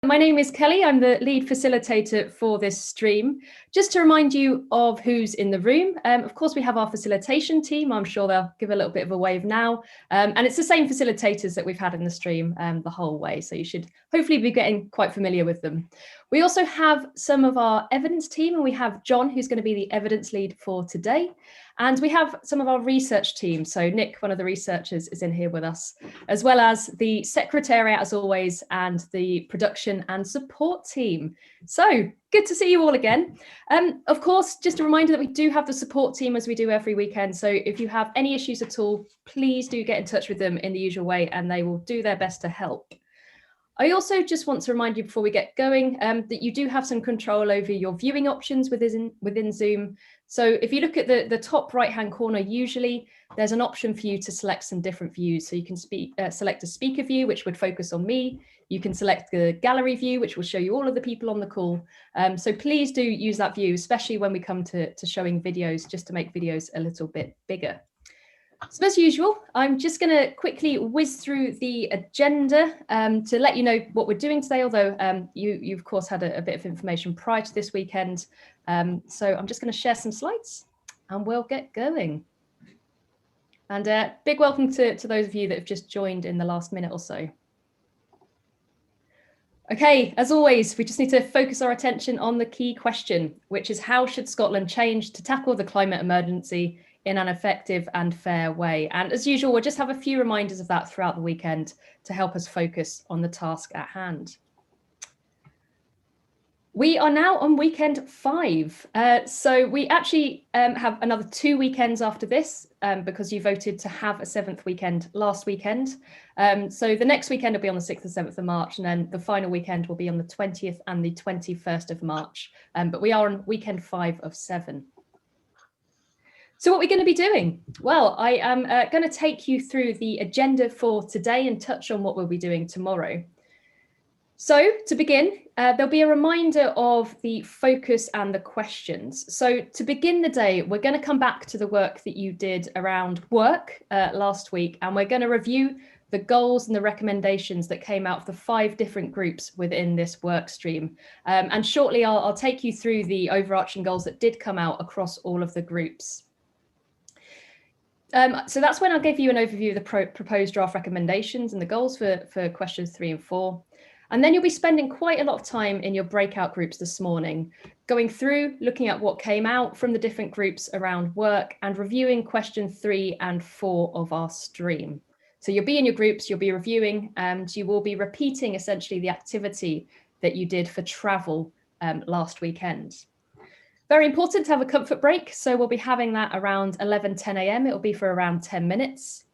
My name is Kelly. I'm the lead facilitator for this stream. Just to remind you of who's in the room, of course, we have our facilitation team. I'm sure they'll give a little bit of a wave now. And it's the same facilitators that we've had in the stream the whole way. So you should hopefully be getting quite familiar with them. We also have some of our evidence team, and we have John, who's going to be the evidence lead for today. And we have some of our research team. So Nick, one of the researchers, is in here with us, as well as the secretariat, as always, and the production and support team. So good to see you all again. Of course, just a reminder that we do have the support team as we do every weekend. So if you have any issues at all, please do get in touch with them in the usual way, and they will do their best to help. I also just want to remind you before we get going that you do have some control over your viewing options within Zoom. So if you look at the top right-hand corner, usually there's an option for you to select some different views. So you can select a speaker view, which would focus on me. You can select the gallery view, which will show you all of the people on the call. So please do use that view, especially when we come to showing videos, just to make videos a little bit bigger. So as usual, I'm just going to quickly whiz through the agenda to let you know what we're doing today, although you of course had a bit of information prior to this weekend. So I'm just going to share some slides and we'll get going. And big welcome to those of you that have just joined in the last minute or so. Okay, as always, we just need to focus our attention on the key question, which is how should Scotland change to tackle the climate emergency in an effective and fair way? And as usual, we'll just have a few reminders of that throughout the weekend to help us focus on the task at hand. We are now on weekend 5. So we actually have another 2 weekends after this because you voted to have a 7th weekend last weekend. So the next weekend will be on the 6th and 7th of March, and then the final weekend will be on the 20th and the 21st of March. But we are on weekend 5 of 7. So what we're going to be doing? Well, I am going to take you through the agenda for today and touch on what we'll be doing tomorrow. So to begin, there'll be a reminder of the focus and the questions. So to begin the day, we're going to come back to the work that you did around work last week, and we're going to review the goals and the recommendations that came out of the 5 different groups within this work stream. And shortly, I'll take you through the overarching goals that did come out across all of the groups. So that's when I'll give you an overview of the proposed draft recommendations and the goals for questions 3 and 4. And then you'll be spending quite a lot of time in your breakout groups this morning, going through, looking at what came out from the different groups around work and reviewing question 3 and 4 of our stream. So you'll be in your groups, you'll be reviewing, and you will be repeating essentially the activity that you did for travel last weekend. Very important to have a comfort break. So we'll be having that around 11:10 a.m. It'll be for around 10 minutes.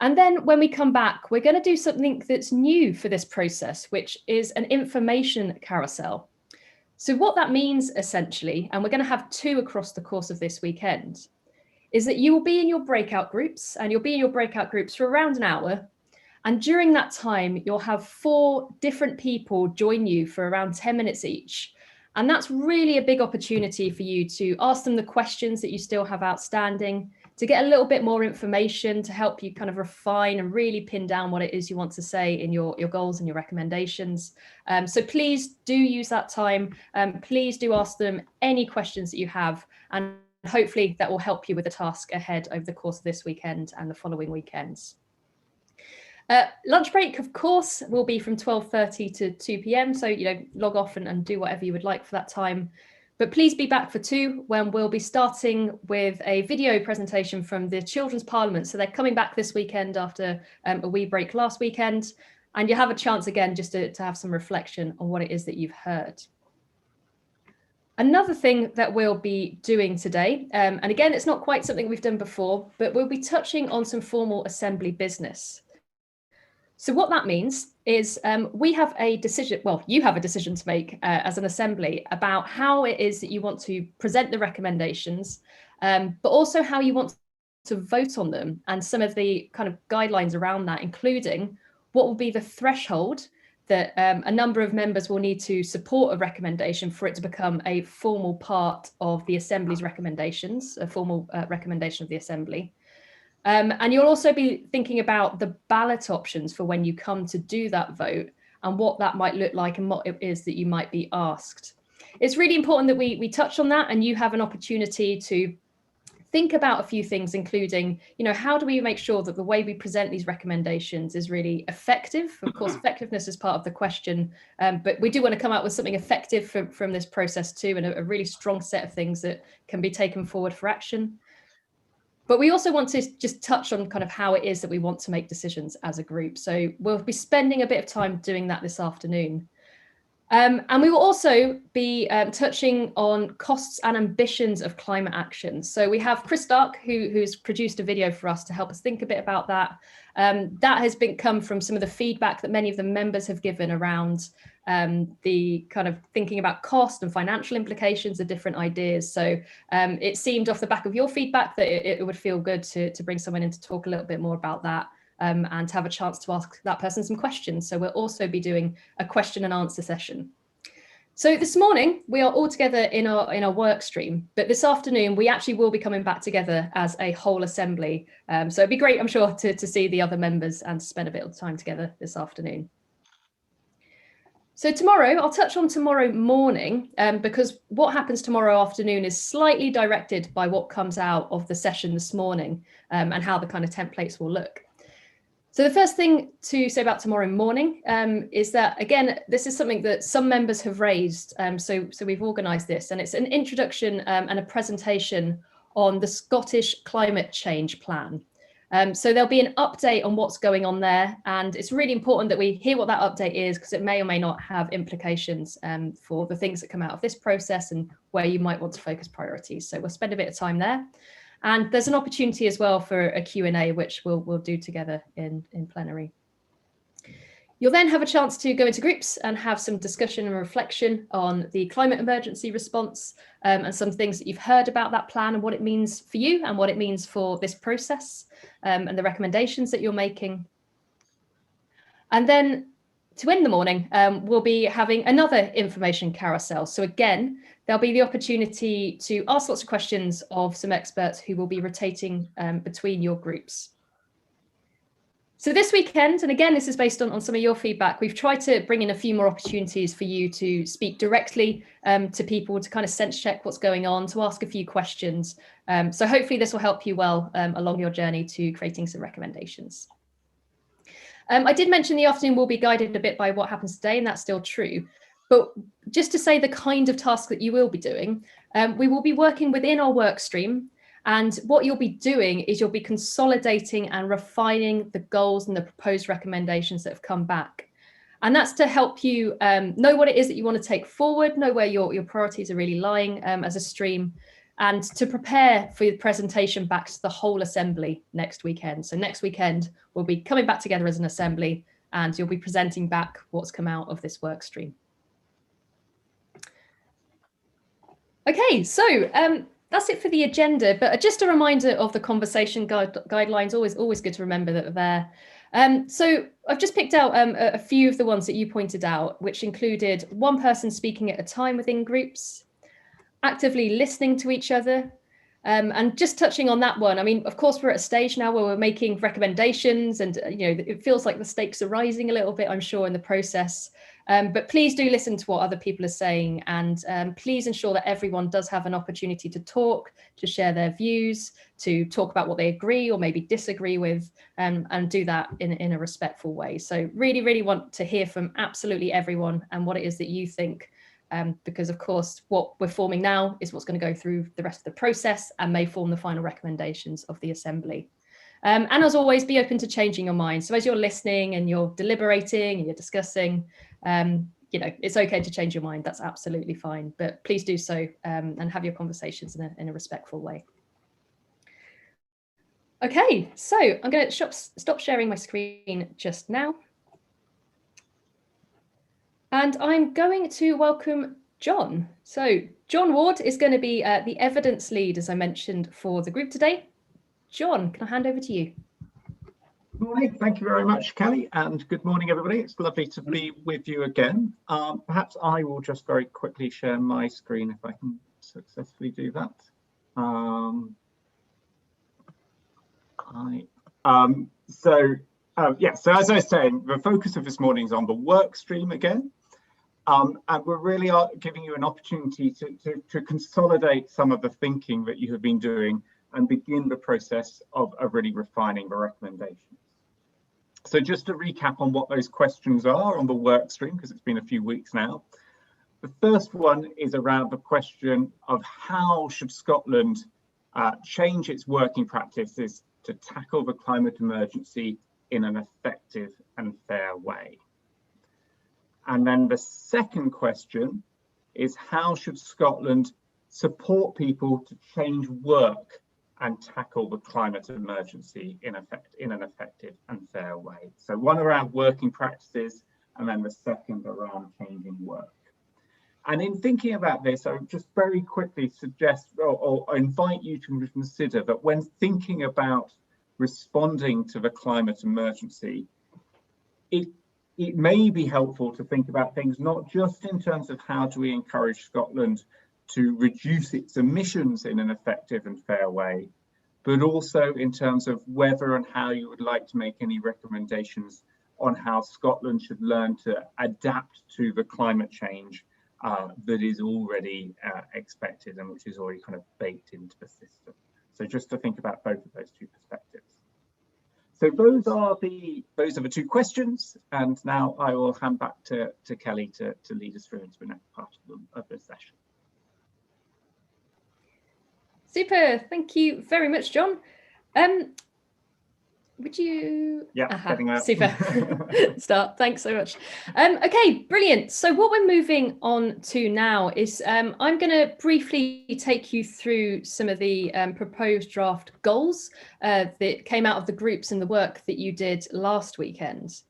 And then when we come back, we're going to do something that's new for this process, which is an information carousel. So what that means essentially, and we're going to have 2 across the course of this weekend, is that you will be in your breakout groups, and you'll be in your breakout groups for around an hour. And during that time, you'll have 4 different people join you for around 10 minutes each. And that's really a big opportunity for you to ask them the questions that you still have outstanding, to get a little bit more information to help you kind of refine and really pin down what it is you want to say in your goals and your recommendations. So please do use that time. Please do ask them any questions that you have, and hopefully that will help you with the task ahead over the course of this weekend and the following weekends. Lunch break, of course, will be from 12:30 to 2 p.m. So, log off and do whatever you would like for that time. But please be back for 2 when we'll be starting with a video presentation from the Children's Parliament. So they're coming back this weekend after a wee break last weekend. And you'll have a chance again just to have some reflection on what it is that you've heard. Another thing that we'll be doing today, and again, it's not quite something we've done before, but we'll be touching on some formal assembly business. So what that means is we have a decision, well, you have a decision to make as an assembly about how it is that you want to present the recommendations, but also how you want to vote on them and some of the kind of guidelines around that, including what will be the threshold that a number of members will need to support a recommendation for it to become a formal part of the Assembly's recommendations, a formal recommendation of the Assembly. And you'll also be thinking about the ballot options for when you come to do that vote and what that might look like and what it is that you might be asked. It's really important that we touch on that and you have an opportunity to think about a few things, including, how do we make sure that the way we present these recommendations is really effective? Of course, effectiveness is part of the question, but we do want to come out with something effective from this process too, and a really strong set of things that can be taken forward for action. But we also want to just touch on kind of how it is that we want to make decisions as a group. So we'll be spending a bit of time doing that this afternoon. And we will also be touching on costs and ambitions of climate action. So we have Chris Dark, who's produced a video for us to help us think a bit about that. That has come from some of the feedback that many of the members have given around the kind of thinking about cost and financial implications of different ideas. So it seemed off the back of your feedback that it would feel good to bring someone in to talk a little bit more about that. And to have a chance to ask that person some questions. So we'll also be doing a question and answer session. So this morning, we are all together in our work stream, but this afternoon, we actually will be coming back together as a whole assembly. So it'd be great, I'm sure, to see the other members and to spend a bit of time together this afternoon. So tomorrow, I'll touch on tomorrow morning, because what happens tomorrow afternoon is slightly directed by what comes out of the session this morning, and how the kind of templates will look. So the first thing to say about tomorrow morning is that, again, this is something that some members have raised. So we've organised this, and it's an introduction and a presentation on the Scottish Climate Change Plan. So there'll be an update on what's going on there, and it's really important that we hear what that update is, because it may or may not have implications for the things that come out of this process and where you might want to focus priorities. So we'll spend a bit of time there. And there's an opportunity as well for a Q&A, which we'll do together in plenary. You'll then have a chance to go into groups and have some discussion and reflection on the climate emergency response, and some things that you've heard about that plan and what it means for you and what it means for this process, and the recommendations that you're making. And then to end the morning, we'll be having another information carousel. So again, there'll be the opportunity to ask lots of questions of some experts who will be rotating between your groups. So this weekend, and again, this is based on some of your feedback, we've tried to bring in a few more opportunities for you to speak directly to people, to kind of sense check what's going on, to ask a few questions. So hopefully this will help you well along your journey to creating some recommendations. I did mention the afternoon will be guided a bit by what happens today, and that's still true. But just to say the kind of task that you will be doing, we will be working within our work stream. And what you'll be doing is you'll be consolidating and refining the goals and the proposed recommendations that have come back. And that's to help you know what it is that you want to take forward, know where your priorities are really lying as a stream, and to prepare for the presentation back to the whole assembly next weekend. So next weekend, we'll be coming back together as an assembly, and you'll be presenting back what's come out of this work stream. Okay, so that's it for the agenda, but just a reminder of the conversation guidelines, always good to remember that they're there. So I've just picked out a few of the ones that you pointed out, which included one person speaking at a time within groups, actively listening to each other, and just touching on that one. I mean, of course, we're at a stage now where we're making recommendations, and it feels like the stakes are rising a little bit, I'm sure, in the process. But please do listen to what other people are saying, and please ensure that everyone does have an opportunity to talk, to share their views, to talk about what they agree or maybe disagree with, and do that in a respectful way. So really want to hear from absolutely everyone and what it is that you think. Because of course, what we're forming now is what's going to go through the rest of the process and may form the final recommendations of the assembly. And as always, be open to changing your mind. So as you're listening and you're deliberating and you're discussing, it's okay to change your mind. That's absolutely fine. But please do so and have your conversations in a respectful way. Okay, so I'm going to stop sharing my screen just now. And I'm going to welcome John. So John Ward is going to be the evidence lead, as I mentioned, for the group today. John, can I hand over to you? Good morning. Thank you very much, Kelly, and good morning, everybody. It's lovely to be with you again. Perhaps I will just very quickly share my screen if I can successfully do that. So Yes, so as I was saying, the focus of this morning is on the work stream again. And we're really giving you an opportunity to consolidate some of the thinking that you have been doing and begin the process of really refining the recommendations. So just to recap on what those questions are on the work stream, because it's been a few weeks now. The first one is around the question of how should Scotland change its working practices to tackle the climate emergency in an effective and fair way. And then the second question is how should Scotland support people to change work and tackle the climate emergency in an effective and fair way. So one around working practices, and then the second around changing work. And in thinking about this, I would just very quickly suggest or invite you to consider that when thinking about responding to the climate emergency, it may be helpful to think about things not just in terms of how do we encourage Scotland to reduce its emissions in an effective and fair way, but also in terms of whether and how you would like to make any recommendations on how Scotland should learn to adapt to the climate change that is already expected and which is already kind of baked into the system. So just to think about both of those two perspectives. So those are the two questions, and now I will hand back to Kelly to lead us through into the next part of the session. Super, thank you very much, John. Would you? Yeah, super. Start. Thanks so much. Okay, brilliant. So what we're moving on to now is I'm going to briefly take you through some of the proposed draft goals that came out of the groups and the work that you did last weekend.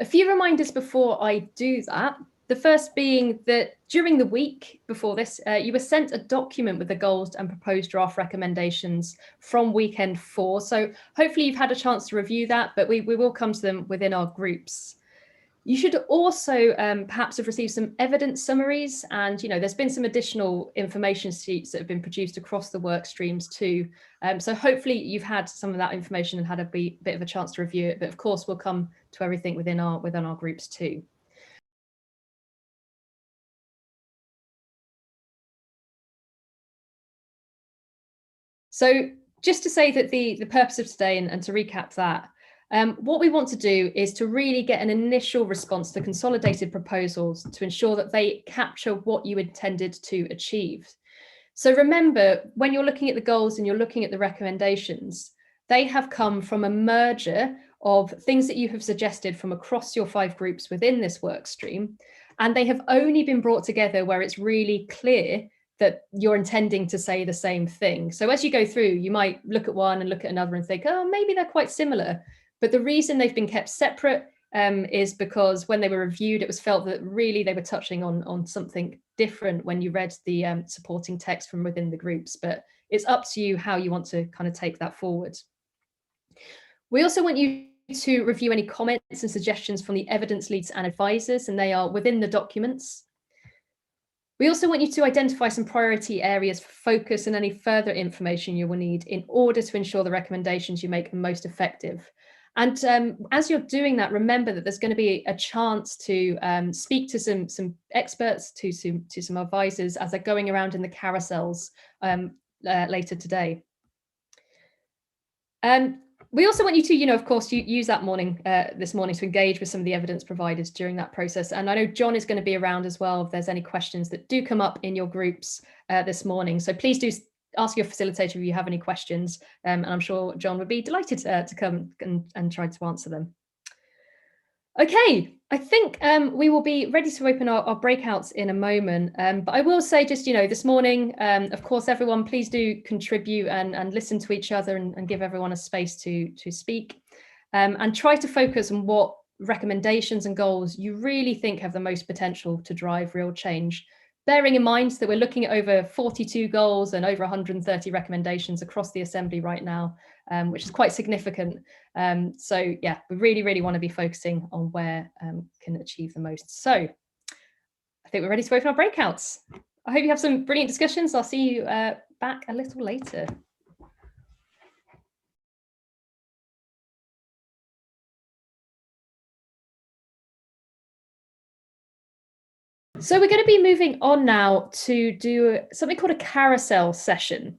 A few reminders before I do that. The first being that during the week before this, you were sent a document with the goals and proposed draft recommendations from weekend 4. So hopefully you've had a chance to review that, but we will come to them within our groups. You should also perhaps have received some evidence summaries, and there's been some additional information sheets that have been produced across the work streams too. So hopefully you've had some of that information and had a bit of a chance to review it, but of course we'll come to everything within our groups too. So just to say that the purpose of today, and to recap that, what we want to do is to really get an initial response to consolidated proposals to ensure that they capture what you intended to achieve. So remember, when you're looking at the goals and you're looking at the recommendations, they have come from a merger of things that you have suggested from across your 5 groups within this work stream, and they have only been brought together where it's really clear that you're intending to say the same thing. So as you go through, you might look at one and look at another and think, oh, maybe they're quite similar. But the reason they've been kept separate is because when they were reviewed, it was felt that really they were touching on something different when you read the supporting text from within the groups. But it's up to you how you want to kind of take that forward. We also want you to review any comments and suggestions from the evidence leads and advisors, and they are within the documents. We also want you to identify some priority areas for focus and any further information you will need in order to ensure the recommendations you make are most effective. And as you're doing that, remember that there's going to be a chance to speak to some experts, to some advisors as they're going around in the carousels later today. We also want you to, of course, use that this morning to engage with some of the evidence provided during that process. And I know John is going to be around as well if there's any questions that do come up in your groups this morning. So please do ask your facilitator if you have any questions. And I'm sure John would be delighted to come and try to answer them. Okay, I think we will be ready to open our breakouts in a moment. But I will say just, this morning, of course, everyone, please do contribute and listen to each other and give everyone a space to speak. And try to focus on what recommendations and goals you really think have the most potential to drive real change. Bearing in mind that we're looking at over 42 goals and over 130 recommendations across the Assembly right now, which is quite significant. So yeah, we really, really want to be focusing on where can achieve the most. So I think we're ready to open our breakouts. I hope you have some brilliant discussions. I'll see you back a little later. So we're going to be moving on now to do something called a carousel session.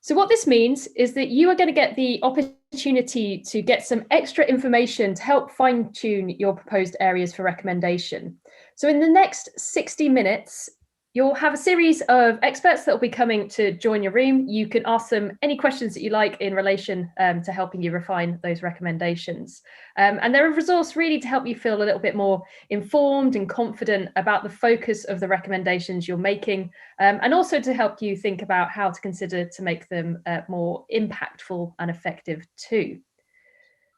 So what this means is that you are going to get the opportunity to get some extra information to help fine-tune your proposed areas for recommendation. So in the next 60 minutes, you'll have a series of experts that will be coming to join your room. You can ask them any questions that you like in relation to helping you refine those recommendations. And they're a resource really to help you feel a little bit more informed and confident about the focus of the recommendations you're making, and also to help you think about how to consider to make them more impactful and effective too.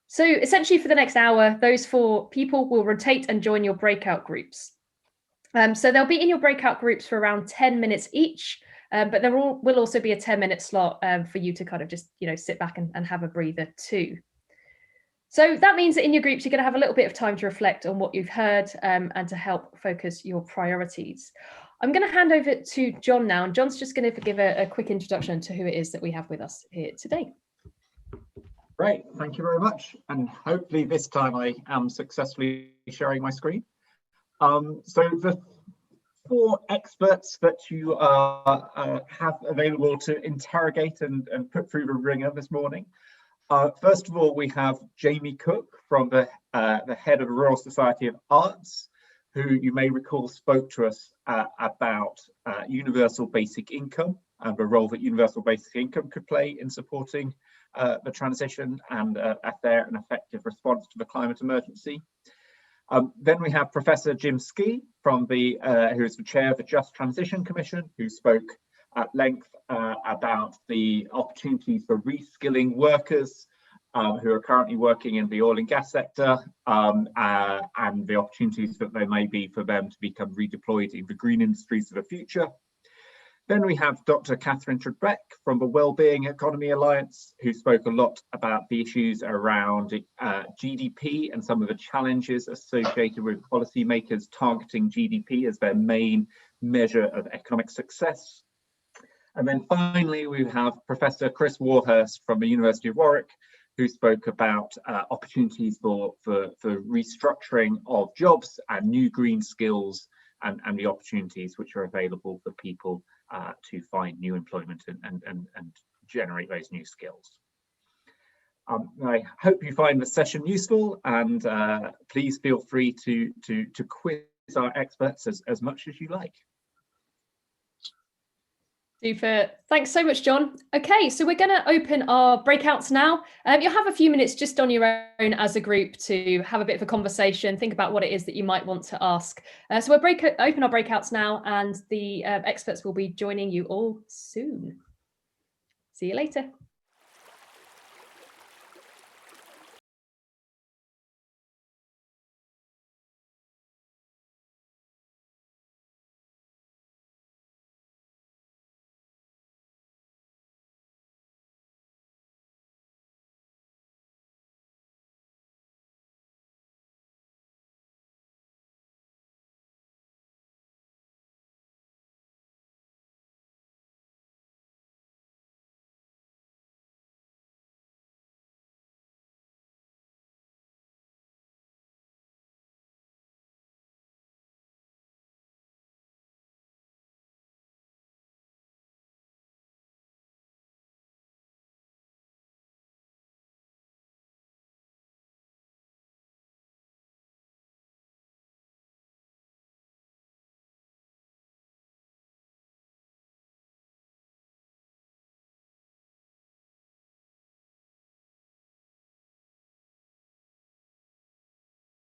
So essentially for the next hour, those 4 people will rotate and join your breakout groups. So they'll be in your breakout groups for around 10 minutes each, but there will also be a 10-minute slot for you to kind of just, sit back and have a breather too. So that means that in your groups, you're going to have a little bit of time to reflect on what you've heard and to help focus your priorities. I'm going to hand over to John now, and John's just going to give a quick introduction to who it is that we have with us here today. Great, thank you very much. And hopefully this time I am successfully sharing my screen. So the 4 experts that you have available to interrogate and put through the ringer this morning. First of all, we have Jamie Cook from the head of the Royal Society of Arts, who you may recall spoke to us about universal basic income and the role that universal basic income could play in supporting the transition and a fair and effective response to the climate emergency. Then we have Professor Jim Skee from who is the chair of the Just Transition Commission, who spoke at length about the opportunities for reskilling workers who are currently working in the oil and gas sector, and the opportunities that there may be for them to become redeployed in the green industries of the future. Then we have Dr. Catherine Trebek from the Wellbeing Economy Alliance, who spoke a lot about the issues around GDP and some of the challenges associated with policymakers targeting GDP as their main measure of economic success. And then finally, we have Professor Chris Warhurst from the University of Warwick, who spoke about opportunities for restructuring of jobs and new green skills and the opportunities which are available for people to find new employment and generate those new skills. I hope you find the session useful, and please feel free to quiz our experts as much as you like. Super. Thanks so much, John. Okay, so we're going to open our breakouts now. You'll have a few minutes just on your own as a group to have a bit of a conversation, think about what it is that you might want to ask. So we'll open our breakouts now, and the experts will be joining you all soon. See you later.